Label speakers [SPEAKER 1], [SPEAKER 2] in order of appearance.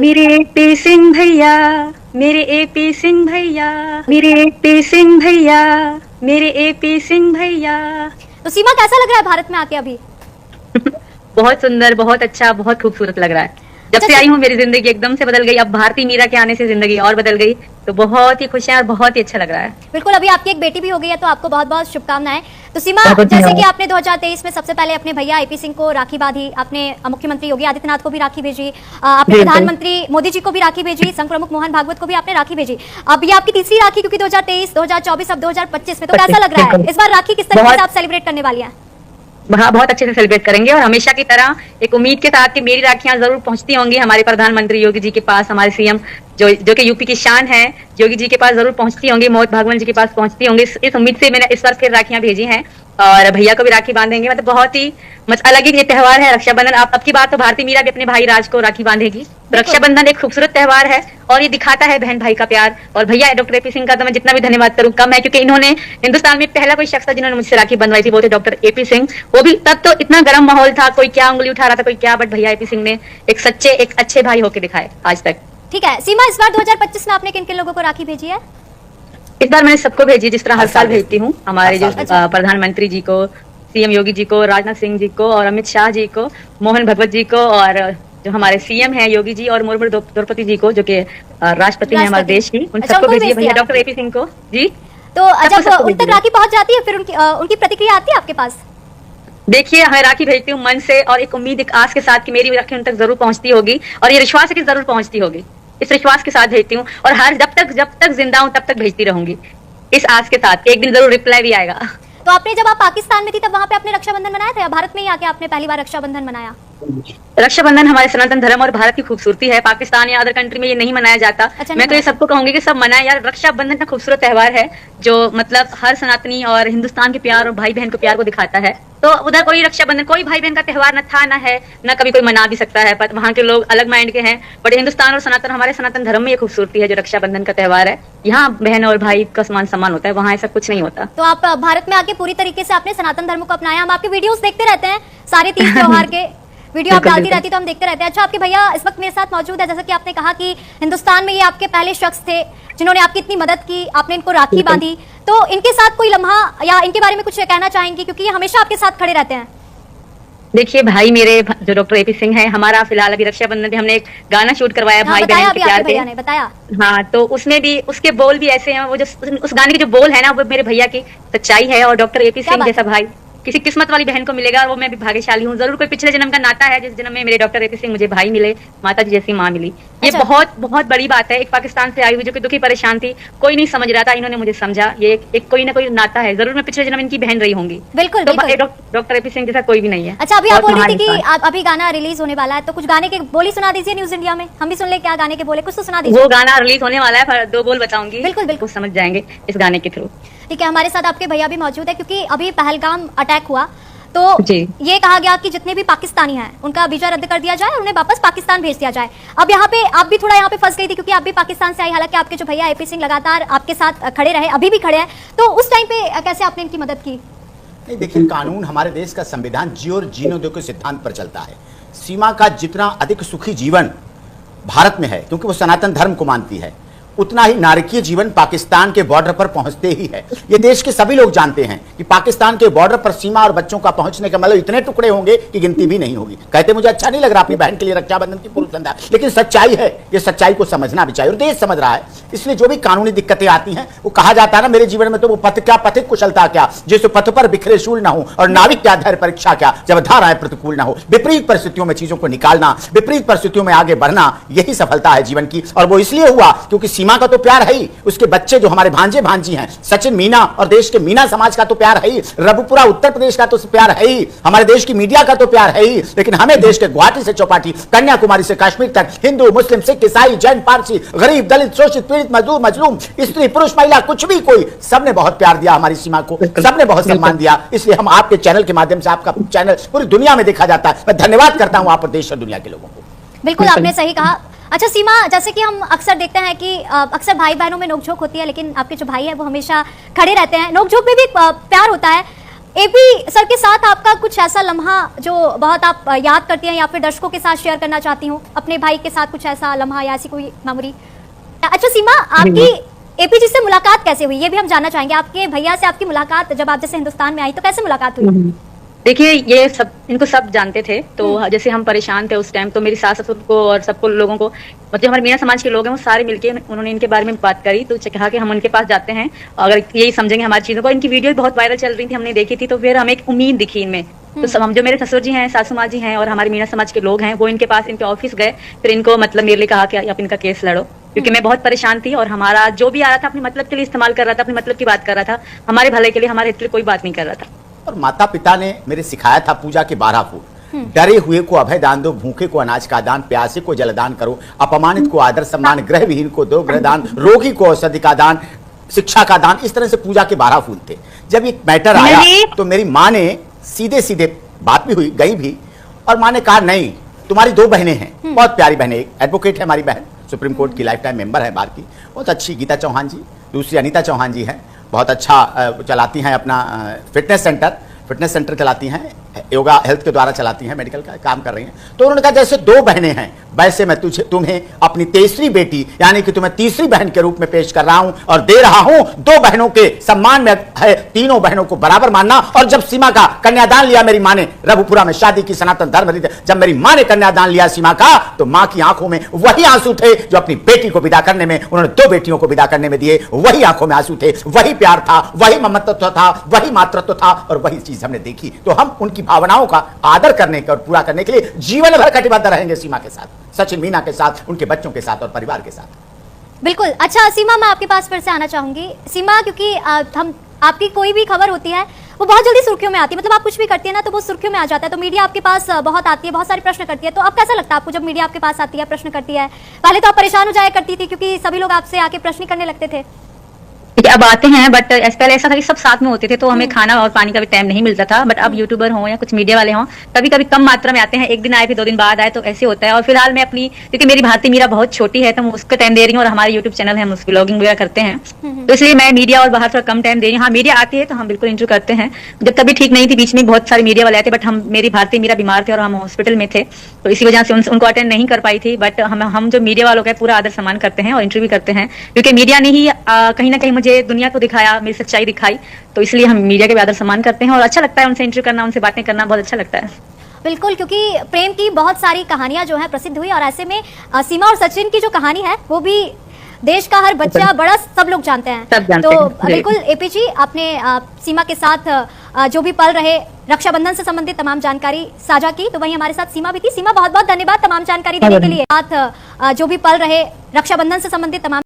[SPEAKER 1] मेरे एपी सिंह भैया, मेरे एपी सिंह भैया, मेरे एपी सिंह भैया, मेरे एपी सिंह भैया।
[SPEAKER 2] तो सीमा, कैसा लग रहा है भारत में आके अभी?
[SPEAKER 1] बहुत सुंदर, बहुत अच्छा, बहुत खूबसूरत लग रहा है। जब से आई हूँ मेरी जिंदगी एकदम से बदल गई। अब भारती मीरा के आने से जिंदगी और बदल गई, तो बहुत ही खुश है और बहुत ही अच्छा लग रहा है।
[SPEAKER 2] बिल्कुल, अभी आपकी एक बेटी भी हो गई है, तो आपको बहुत बहुत शुभकामनाएं। तो सीमा, जैसे कि आपने 2023 में सबसे पहले अपने भैया एपी सिंह को राखी बांधी, आपने मुख्यमंत्री योगी आदित्यनाथ को भी राखी भेजी, आपने प्रधानमंत्री मोदी जी को भी राखी भेजी, संघ प्रमुख मोहन भागवत को भी आपने राखी भेजी। अब ये आपकी तीसरी राखी, क्योंकि 2023, 2024, अब 2025 में, तो कैसा लग रहा है इस बार राखी किस तरीके से आप सेलिब्रेट करने वाली है?
[SPEAKER 1] हाँ, बहुत अच्छे से सेलिब्रेट करेंगे और हमेशा की तरह एक उम्मीद के साथ कि मेरी राखियां जरूर पहुंचती होंगी हमारे प्रधानमंत्री योगी जी के पास, हमारे सीएम जो कि यूपी की शान है, योगी जी के पास जरूर पहुंचती होंगी, मोहन भागवत जी के पास पहुंचती होंगी। इस उम्मीद से मैंने इस बार फिर राखियां भेजी हैं और भैया को भी राखी बांधेंगे। मतलब बहुत ही अलग ही ये त्योहार है रक्षाबंधन। अब की बात तो भारती मीरा भी अपने भाई राज को राखी बांधेगी। तो रक्षाबंधन एक खूबसूरत त्योहार है और ये दिखाता है बहन भाई का प्यार। और भैया डॉक्टर एपी सिंह का तो मैं जितना भी धन्यवाद करूं कम है, क्योंकि इन्होंने हिंदुस्तान में पहला कोई शख्स था जिन्होंने मुझसे राखी बनवाई थी, वो थे डॉक्टर एपी सिंह। वो भी तब तो इतना गर्म माहौल था, कोई क्या उंगली उठा रहा था, कोई क्या, बट भैया एपी सिंह ने एक अच्छे भाई होके दिखाए आज तक।
[SPEAKER 2] ठीक है सीमा, इस बार 2025 में आपने किन किन लोगों को राखी भेजी है?
[SPEAKER 1] इस बार मैंने सबको भेजी, जिस तरह हर साल भेजती हूँ। हमारे जो प्रधानमंत्री जी को, सीएम योगी जी को, राजनाथ सिंह जी को और अमित शाह जी को, मोहन भगवत जी को, और जो हमारे सीएम हैं योगी जी, और मुर्मू द्रौपदी जी को जो कि राष्ट्रपति हैं हमारे देश की, उन सबको भेजिए। भैया डॉक्टर एपी सिंह को जी।
[SPEAKER 2] तो जब उन तक राखी पहुंच जाती है, फिर उनकी प्रतिक्रिया आती है आपके पास?
[SPEAKER 1] देखिए, हमें राखी भेजती हूँ मन से और एक उम्मीद, एक आस के साथ कि मेरी राखी उन तक जरूर पहुंचती होगी, और ये विश्वास है कि जरूर पहुंचती होगी। इस विश्वास के साथ भेजती हूँ और हर जब तक जिंदा हूँ तब तक भेजती रहूंगी, इस आस के साथ एक दिन जरूर रिप्लाई भी आएगा।
[SPEAKER 2] तो आपने जब आप पाकिस्तान में थी तब वहां पे आपने रक्षाबंधन मनाया था, या भारत में ही आके आपने पहली बार रक्षाबंधन मनाया?
[SPEAKER 1] रक्षाबंधन हमारे सनातन धर्म और भारत की खूबसूरती है। पाकिस्तान या अदर कंट्री में ये नहीं मनाया जाता। मैं तो ये सबको कहूंगी कि सब मनाएं यार। रक्षाबंधन का खूबसूरत त्योहार है जो मतलब हर सनातनी और हिंदुस्तान के प्यार और भाई बहन को प्यार को दिखाता है। तो उधर कोई रक्षाबंधन, कोई भाई बहन का त्योहार न था, न है, न कभी कोई मना भी सकता है, पर वहाँ के लोग अलग माइंड के हैं। बट हिंदुस्तान और सनातन, हमारे सनातन धर्म में ये खूबसूरती है जो रक्षाबंधन का त्योहार है। यहाँ बहन और भाई का समान सम्मान होता है, वहाँ ऐसा कुछ नहीं होता।
[SPEAKER 2] तो आप भारत में आके पूरी तरीके से आपने सनातन धर्म को अपनाया। हम आपके वीडियोस देखते रहते हैं, सारे तीज त्योहार के वीडियो आप डालती रहती, तो हम देखते रहते हैं। अच्छा, आपके भैया इस वक्त मेरे साथ मौजूद है। जैसा कि आपने कहा कि हिंदुस्तान में ये आपके पहले शख्स थे जिन्होंने आपकी इतनी मदद की, आपने इनको राखी बांधी। तो इनके साथ कोई लम्हा या इनके बारे में कुछ कहना चाहेंगे, क्योंकि ये हमेशा आपके साथ खड़े रहते हैं?
[SPEAKER 1] देखिए भाई मेरे जो डॉक्टर एपी सिंह है, हमारा फिलहाल अभी रक्षाबंधन पे हमने एक गाना शूट करवाया, भाई बहन के प्यार पे।
[SPEAKER 2] ने बताया।
[SPEAKER 1] हाँ, तो उसमें भी उसके बोल भी ऐसे हैं, वो जो उस गाने के जो बोल है ना, वो मेरे भैया की सच्चाई है। और डॉक्टर एपी सिंह जैसा भाई किसी किस्मत वाली बहन को मिलेगा, और वो मैं भी भाग्यशाली हूँ। जरूर कोई पिछले जन्म का नाता है, जिस जन्म में मेरे डॉक्टर एपी सिंह मुझे भाई मिले, माता जी जैसी माँ मिली। ये बहुत बहुत बड़ी बात है। एक पाकिस्तान से आई हुई जो कि दुखी परेशान थी, कोई नहीं समझ रहा था, इन्होंने मुझे समझा। ये एक कोई ना कोई नाता है, जरूर मैं पिछले जन्म इनकी बहन रही होंगी।
[SPEAKER 2] बिल्कुल,
[SPEAKER 1] डॉक्टर एपी सिंह जैसा कोई भी नहीं है।
[SPEAKER 2] अच्छा, अभी आप बोल रही थी कि अभी गाना रिलीज होने वाला है, तो कुछ गाने के बोल ही सुना दीजिए न्यूज इंडिया में, हम भी सुन ले। क्या गाने के बोले, कुछ तो सुना दीजिए।
[SPEAKER 1] वो गाना रिलीज होने वाला है, 2 बोल बताऊंगी, बिल्कुल बिल्कुल समझ जाएंगे इस गाने के थ्रू।
[SPEAKER 2] ठीक है, हमारे साथ आपके भैया भी मौजूद है, क्योंकि अभी पहलगाम अटैक हुआ, तो ये कहा गया कि जितने भी पाकिस्तानी हैं उनका वीजा रद्द कर दिया जाए और उन्हें वापस पाकिस्तान भेज दिया जाए। अब यहाँ पे आप भी थोड़ा यहाँ पे फंस गई थी, क्योंकि आप भी पाकिस्तान से आई, हालांकि आपके जो भैया एपी सिंह लगातार आपके साथ खड़े रहे, अभी भी खड़े हैं। तो उस टाइम पे कैसे आपने इनकी मदद की?
[SPEAKER 3] नहीं, देखिए, कानून, हमारे देश का संविधान जियो और जीने दो के सिद्धांत पर चलता है। सीमा का जितना अधिक सुखी जीवन भारत में है, क्योंकि वो सनातन धर्म को मानती है, उतना ही नारकीय जीवन पाकिस्तान के बॉर्डर पर पहुंचते ही है। ये देश के सभी लोग जानते हैं कि पाकिस्तान के बॉर्डर पर सीमा और बच्चों का पहुंचने का मतलब इतने टुकड़े होंगे कि गिनती भी नहीं होगी। कहते मुझे अच्छा नहीं लग रहा अपनी बहन के लिए रक्षाबंधन की पूर्व संध्या, लेकिन सच्चाई है, ये सच्चाई को समझना भी चाहिए और देश समझ रहा है। इसलिए जो भी कानूनी दिक्कतें आती हैं, वो कहा जाता है ना, मेरे जीवन में तो वो पथ क्या, पथिक कुशलता क्या, जिस पथ पर बिखरे शूल ना हो और नाविक क्या धैर्य परीक्षा क्या, जब धाराएं प्रतिकूल ना हो। विपरीत परिस्थितियों में चीजों को निकालना, विपरीत परिस्थितियों में आगे बढ़ना, यही सफलता है जीवन की। और वो इसलिए हुआ क्योंकि सीमा का तो प्यार है, उसके बच्चे जो हमारे भांजे भांजी हैं, सचिन, मीना और देश के मीना समाज का तो प्यार है ही, रबुपुरा उत्तर प्रदेश का तो प्यार है ही, हमारे देश की मीडिया का तो प्यार है ही, लेकिन हमें देश के गुवाहाटी से चौपाटी, कन्याकुमारी से कश्मीर तक, हिंदू, मुस्लिम, सिख, ईसाई, जैन, पारसी, गरीब, दलित, शोषित, पीड़ित, मजदूर, मजलूम, स्त्री, पुरुष, महिला, कुछ भी कोई, सबने बहुत प्यार दिया हमारी सीमा को, सबने बहुत सम्मान दिया। इसलिए हम आपके चैनल के माध्यम से, आपका चैनल पूरी दुनिया में देखा जाता है, मैं धन्यवाद करता हूं आप देश और दुनिया के लोगों को।
[SPEAKER 2] बिल्कुल, आपने सही कहा। अच्छा सीमा, जैसे कि हम अक्सर देखते हैं कि अक्सर भाई बहनों में नोकझोंक होती है, लेकिन आपके जो भाई है वो हमेशा खड़े रहते हैं। नोकझोंक में भी प्यार होता है। एपी सर के साथ आपका कुछ ऐसा लम्हा जो बहुत आप याद करती हैं या फिर दर्शकों के साथ शेयर करना चाहती हूँ, अपने भाई के साथ कुछ ऐसा लम्हा या ऐसी कोई मेमोरी? अच्छा सीमा, आपकी एपी जी से मुलाकात कैसे हुई, ये भी हम जानना चाहेंगे। आपके भैया से आपकी मुलाकात जब आप जैसे हिंदुस्तान में आई तो कैसे मुलाकात हुई?
[SPEAKER 1] देखिए, ये सब इनको सब जानते थे, तो जैसे हम परेशान थे उस टाइम, तो मेरी सास ससुर को और सबको लोगों को, मतलब हमारे मीना समाज के लोग हैं वो सारे मिलके उन्होंने इनके बारे में बात करी, तो कहा कि हम उनके पास जाते हैं अगर यही समझेंगे हमारी चीजों को। इनकी वीडियो बहुत वायरल चल रही थी, हमने देखी थी, तो फिर हमें एक उम्मीद दिखी इनमें। तो सब हम जो मेरे ससुर जी हैं, सासू माँ जी हैं और हमारे मीना समाज के लोग हैं, वो इनके पास इनके ऑफिस गए, फिर इनको मतलब मेरे लिए कहा कि आप इनका केस लड़ो, क्योंकि मैं बहुत परेशान थी और हमारा जो भी आ रहा था अपने मतलब के लिए इस्तेमाल कर रहा था, अपने मतलब की बात कर रहा था, हमारे भले के लिए, हमारे हित के लिए कोई बात नहीं कर रहा था।
[SPEAKER 3] और माता पिता ने मेरे सिखाया था पूजा के 12 फूल। डरे हुए को अभय दान दो, भूखे को अनाज का दान, प्यासे को जलदान करो, अपमानित को आदर सम्मान, ग्रह विहीन को दो ग्रह दान, रोगी को औषधि का दान, शिक्षा का दान। इस तरह से पूजा के 12 फूल थे। जब एक मैटर आया तो मेरी माँ ने सीधे सीधे बात भी हुई, गई भी, और माँ ने कहा नहीं, तुम्हारी 2 बहनें हैं, बहुत प्यारी बहनें, एक एडवोकेट है हमारी बहन, सुप्रीम कोर्ट की लाइफ टाइम मेंबर है बार की, बहुत अच्छी, गीता चौहान जी, दूसरी अनीता चौहान जी हैं, बहुत अच्छा चलाती हैं अपना फिटनेस सेंटर चलाती हैं, योगा हेल्थ के द्वारा चलाती हैं, मेडिकल का काम कर रही हैं। तो उन्होंने कहा जैसे 2 बहनें हैं वैसे मैं तुम्हें अपनी तीसरी बेटी यानी कि तुम्हें तीसरी बहन के रूप में पेश कर रहा हूं और दे रहा हूं। 2 बहनों के सम्मान में है, तीनों बहनों को बराबर मानना। और जब सीमा का कन्यादान लिया मेरी माँ ने, रघुपुरा में शादी की, सनातन धर्म रीति, जब मेरी माँ ने कन्यादान लिया सीमा का, तो माँ की आंखों में वही आंसू थे जो अपनी बेटी को विदा करने में, उन्होंने 2 बेटियों को विदा करने में दिए, वही आंखों में आंसू थे, वही प्यार था, वही ममत्व था, वही मातृत्व था, और वही चीज हमने देखी। तो हम उनकी भावनाओं का आदर करने के और पूरा करने के लिए जीवन भर कटिबद्ध रहेंगे सीमा के साथ, सचिन मीना के साथ, उनके बच्चों के साथ और परिवार के साथ।
[SPEAKER 2] बिल्कुल। अच्छा सीमा, मैं आपके पास फिर से आना चाहूंगी। सीमा, क्योंकि हम आपकी कोई भी खबर होती है वो बहुत जल्दी सुर्खियों में आती है, मतलब आप कुछ भी करती है ना तो वो सुर्खियों में आ जाता है, तो मीडिया आपके पास बहुत आती है, बहुत सारे प्रश्न करती है, तो अब कैसा लगता है आपको जब मीडिया आपके पास आती है, प्रश्न करती है? पहले तो आप परेशान हो जाया करती थी क्योंकि सभी लोग आपसे आके प्रश्न करने लगते थे।
[SPEAKER 1] अब आते हैं, बट पहले ऐसा था कि सब साथ में होते थे, तो हमें खाना और पानी का भी टाइम नहीं मिलता था। बट अब यूट्यूबर हो या कुछ मीडिया वाले हों, कभी कभी कम मात्रा में आते हैं, एक दिन आए फिर 2 दिन बाद आए, तो ऐसे होता है। और फिलहाल मैं अपनी, क्योंकि मेरी भारती मीरा बहुत छोटी है, तो मैं उसको टाइम दे रही हूँ, और हमारे यूट्यूब चैनल है, हम उस ब्लॉगिंग वगैरह करते हैं, तो इसलिए मैं मीडिया और बाहर थोड़ा कम टाइम दे रही हूँ। हाँ, मीडिया आती है तो हम बिल्कुल इंटरव्यू करते हैं। जब तभी ठीक नहीं थी, बीच में बहुत सारे मीडिया वाले आए थे, बट मेरी भारती मीरा बीमार थे और हम हॉस्पिटल में थे, तो इसी वजह से उनको अटेंड नहीं कर पाई थी। बट हम जो मीडिया वालों का पूरा आदर सम्मान करते हैं और इंटरव्यू करते हैं, क्योंकि मीडिया ने ही कहीं ना कहीं मुझे दुनिया को दिखाया, मेरी सच्चाई दिखाई, तो इसलिए हम मीडिया के भी आदर सम्मान करते हैं और अच्छा लगता है उनसे इंटरव्यू करना, उनसे बातें करना बहुत अच्छा लगता है।
[SPEAKER 2] बिल्कुल, क्योंकि प्रेम की बहुत सारी कहानियां जो है प्रसिद्ध हुई, और ऐसे में सीमा और सचिन की जो कहानी है वो भी देश का हर बच्चा बड़ा सब लोग जानते हैं। तो बिल्कुल एपी जी, आपने सीमा के साथ जो भी पल रहे, रक्षाबंधन से संबंधित तमाम जानकारी साझा की, तो वहीं हमारे साथ सीमा भी थी। सीमा, बहुत बहुत धन्यवाद तमाम जानकारी देने के लिए। साथ जो भी पल रहे, रक्षाबंधन से संबंधित तमाम